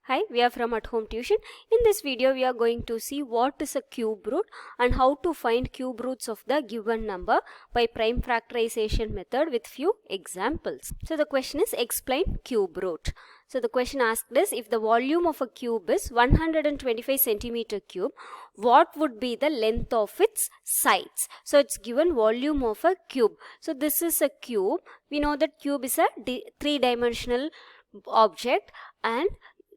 Hi, we are from At Home Tuition. In this video, we are going to see what is a cube root and how to find cube roots of the given number by prime factorization method with few examples. So the question is explain cube root. So the question asked is if the volume of a cube is 125 centimeter cube, what would be the length of its sides? So it's given volume of a cube. So this is a cube. We know that cube is a three-dimensional object, and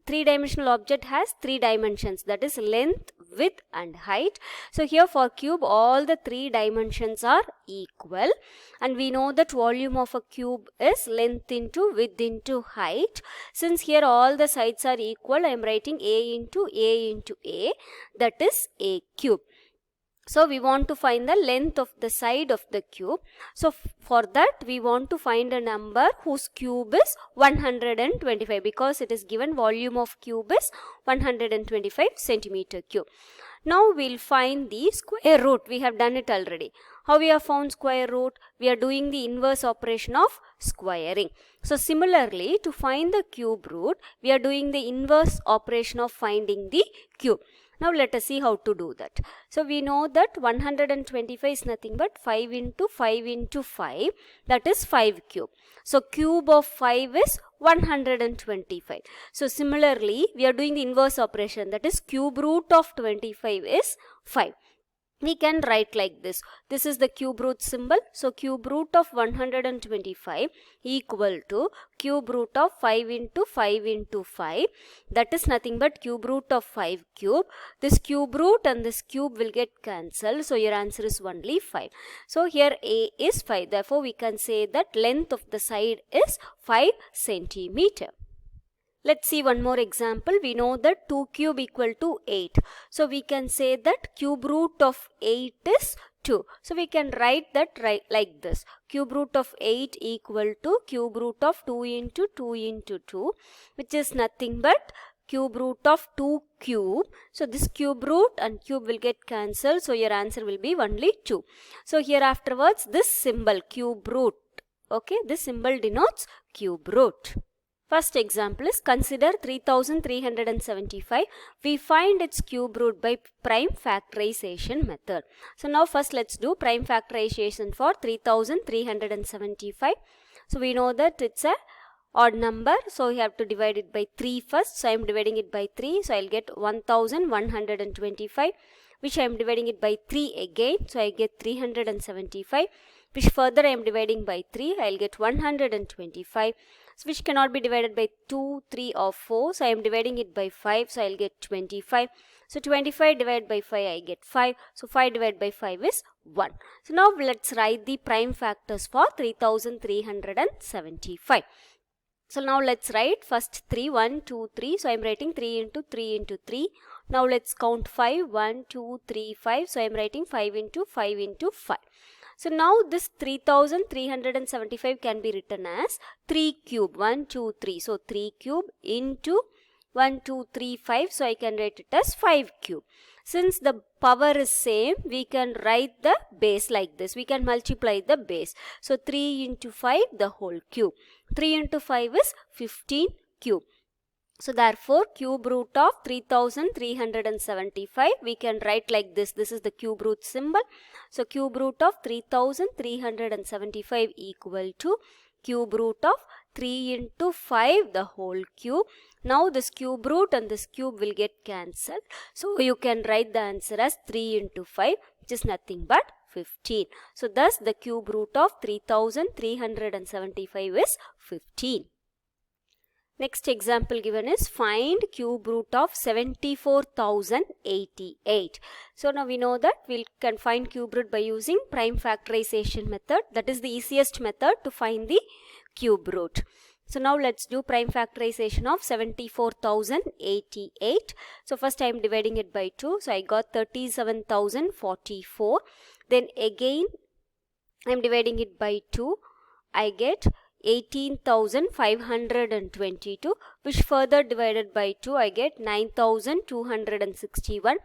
three-dimensional object has three dimensions, that is length, width and height. So here for cube all the three dimensions are equal, and we know that volume of a cube is length into width into height. Since here all the sides are equal, I am writing a into a, that is a cube. So we want to find the length of the side of the cube. So for that we want to find a number whose cube is 125, because it is given volume of cube is 125 centimeter cube. Now we'll find the square root. We have done it already. How we have found square root? We are doing the inverse operation of squaring. So similarly, to find the cube root, we are doing the inverse operation of finding the cube. Now let us see how to do that. So we know that 125 is nothing but 5 into 5 into 5, that is 5 cube. So cube of 5 is 125. So similarly, we are doing the inverse operation, that is cube root of 25 is 5. We can write like this. This is the cube root symbol. So cube root of 125 equal to cube root of 5 into 5 into 5. That is nothing but cube root of 5 cube. This cube root and this cube will get cancelled. So your answer is only 5. So here a is 5. Therefore we can say that length of the side is 5 centimeter. Let's see one more example. We know that 2 cube equal to 8. So we can say that cube root of 8 is 2. So we can write that like this. Cube root of 8 equal to cube root of 2 into 2 into 2, which is nothing but cube root of 2 cube. So this cube root and cube will get cancelled. So your answer will be only 2. So here afterwards this symbol cube root. Okay, this symbol denotes cube root. First example is consider 3375. We find its cube root by prime factorization method. So now first let's do prime factorization for 3375. So we know that it's a odd number, so we have to divide it by 3 first. So I am dividing it by 3, so I'll get 1125, which I am dividing it by 3 again, so I get 375, which further I am dividing by 3, I'll get 125, which cannot be divided by 2, 3 or 4, so I am dividing it by 5, so I'll get 25. So 25 divided by 5, I get 5, so 5 divided by 5 is 1. So now let's write the prime factors for 3375. So now let's write first 3, 1, 2, 3. So I am writing 3 into 3 into 3. Now let's count 5, 1, 2, 3, 5. So I am writing 5 into 5 into 5. So now this 3375 can be written as 3 cube, 1, 2, 3. So 3 cube into 1, 2, 3, 5. So I can write it as 5 cube. Since the power is same, we can write the base like this. We can multiply the base. So 3 into 5, the whole cube. 3 into 5 is 15 cube. So therefore, cube root of 3375, we can write like this. This is the cube root symbol. So cube root of 3375 equal to cube root of 3 into 5, the whole cube. Now this cube root and this cube will get cancelled. So you can write the answer as 3 into 5, which is nothing but 15. So thus the cube root of 3375 is 15. Next example given is find cube root of 74,088. So now we know that we can find cube root by using prime factorization method. That is the easiest method to find the cube root. So now let's do prime factorization of 74,088. So first I am dividing it by 2. So I got 37,044. Then again I am dividing it by 2. I get 18,522, which further divided by 2 I get 9,261.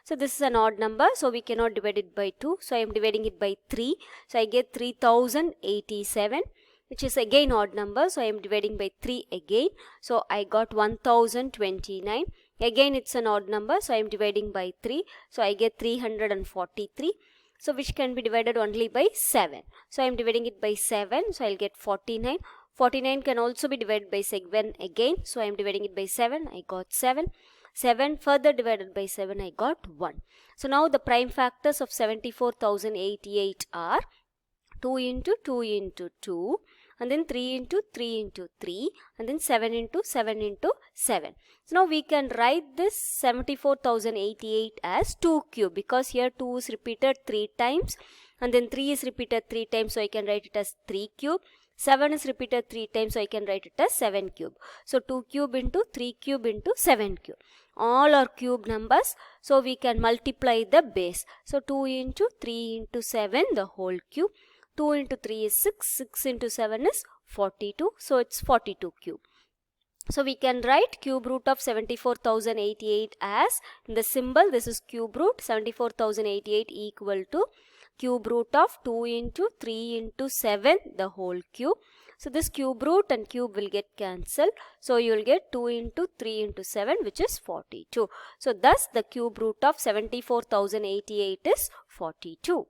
So this is an odd number, so we cannot divide it by 2. So I am dividing it by 3. So I get 3,087. which is again odd number. So I am dividing by 3 again. So I got 1029. Again it's an odd number. So I am dividing by 3. So I get 343. So which can be divided only by 7. So I am dividing it by 7. So I'll get 49. 49 can also be divided by 7 again. So I am dividing it by 7. I got 7. 7 further divided by 7. I got 1. So now the prime factors of 74,088 are 2 into 2 into 2. And then 3 into 3 into 3. And then 7 into 7 into 7. So now we can write this 74,088 as 2 cube, because here 2 is repeated 3 times. And then 3 is repeated 3 times. So I can write it as 3 cube. 7 is repeated 3 times, so I can write it as 7 cube. So 2 cube into 3 cube into 7 cube. All are cube numbers, so we can multiply the base. So 2 into 3 into 7, the whole cube. 2 into 3 is 6, 6 into 7 is 42, so it's 42 cube. So we can write cube root of 74,088 as, in the symbol, this is cube root, 74,088 equal to cube root of 2 into 3 into 7, the whole cube. So this cube root and cube will get cancelled. So you will get 2 into 3 into 7, which is 42. So thus the cube root of 74,088 is 42.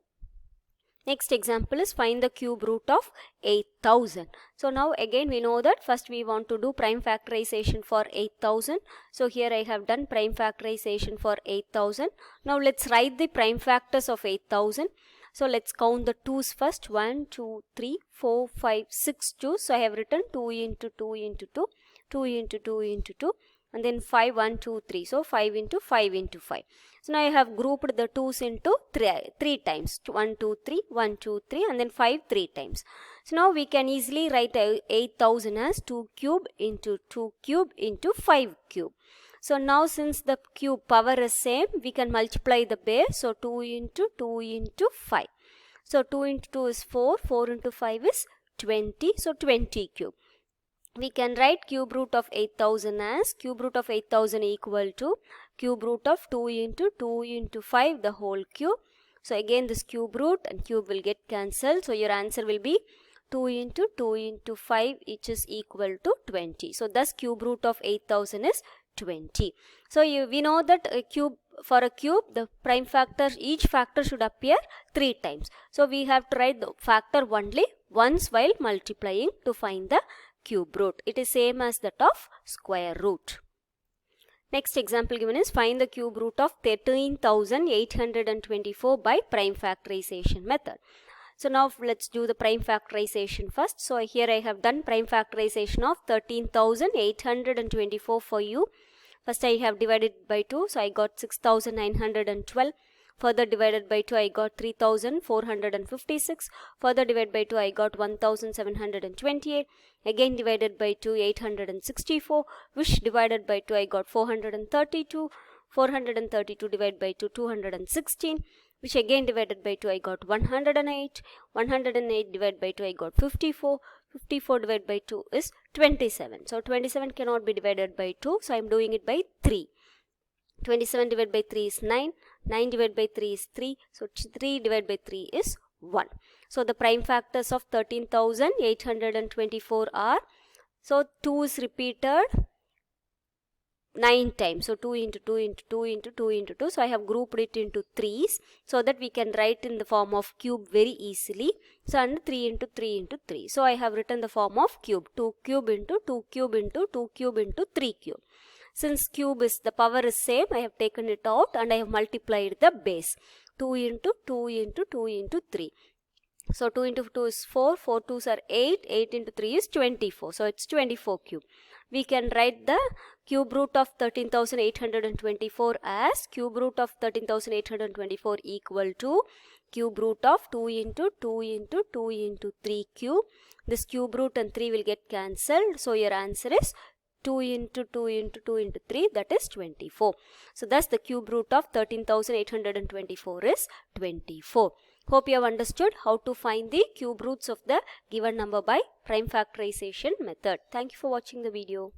Next example is find the cube root of 8,000. So now again we know that first we want to do prime factorization for 8,000. So here I have done prime factorization for 8,000. Now let's write the prime factors of 8,000. So let's count the 2's first. 1, 2, 3, 4, 5, 6 2's. So I have written 2 into 2 into 2, 2 into 2 into 2. And then 5, 1, 2, 3. So 5 into 5 into 5. So now I have grouped the 2's into 3 times. 1, 2, 3, 1, 2, 3 and then 5 3 times. So now we can easily write 8,000 as 2 cube into 2 cube into 5 cube. So now since the cube power is same, we can multiply the base. So 2 into 2 into 5. So 2 into 2 is 4, 4 into 5 is 20. So 20 cube. We can write cube root of 8,000 as cube root of 8,000 equal to cube root of 2 into 2 into 5, the whole cube. So again this cube root and cube will get cancelled. So your answer will be 2 into 2 into 5, which is equal to 20. So thus cube root of 8,000 is 20. So we know that for a cube, the prime factor, each factor should appear 3 times. So we have to write the factor only once while multiplying to find the cube root. It is same as that of square root. Next example given is find the cube root of 13,824 by prime factorization method. So now let's do the prime factorization first. So here I have done prime factorization of 13,824 for you. First I have divided by 2, so I got 6,912. Further divided by 2, I got 3,456. Further divided by 2, I got 1,728. Again divided by 2, 864. Which divided by 2, I got 432. 432 divided by 2, 216. Which again divided by 2, I got 108. 108 divided by 2, I got 54. 54 divided by 2 is 27. So 27 cannot be divided by 2. So I am doing it by 3. 27 divided by 3 is 9. 9 divided by 3 is 3. So 3 divided by 3 is 1. So the prime factors of 13,824 are, so 2 is repeated 9 times. So 2 into 2 into 2 into 2 into 2. So I have grouped it into 3's so that we can write in the form of cube very easily. So and 3 into 3 into 3. So I have written the form of cube. 2 cube into 2 cube into 2 cube into 3 cube. Since cube is, the power is same, I have taken it out and I have multiplied the base. 2 into 2 into 2 into 3. So 2 into 2 is 4, 4 2's are 8, 8 into 3 is 24. So it's 24 cube. We can write the cube root of 13,824 as cube root of 13,824 equal to cube root of 2 into 2 into 2 into 3 cube. This cube root and 3 will get cancelled. So your answer is 2 into 2 into 2 into 3, that is 24. So thus the cube root of 13,824 is 24. Hope you have understood how to find the cube roots of the given number by prime factorization method. Thank you for watching the video.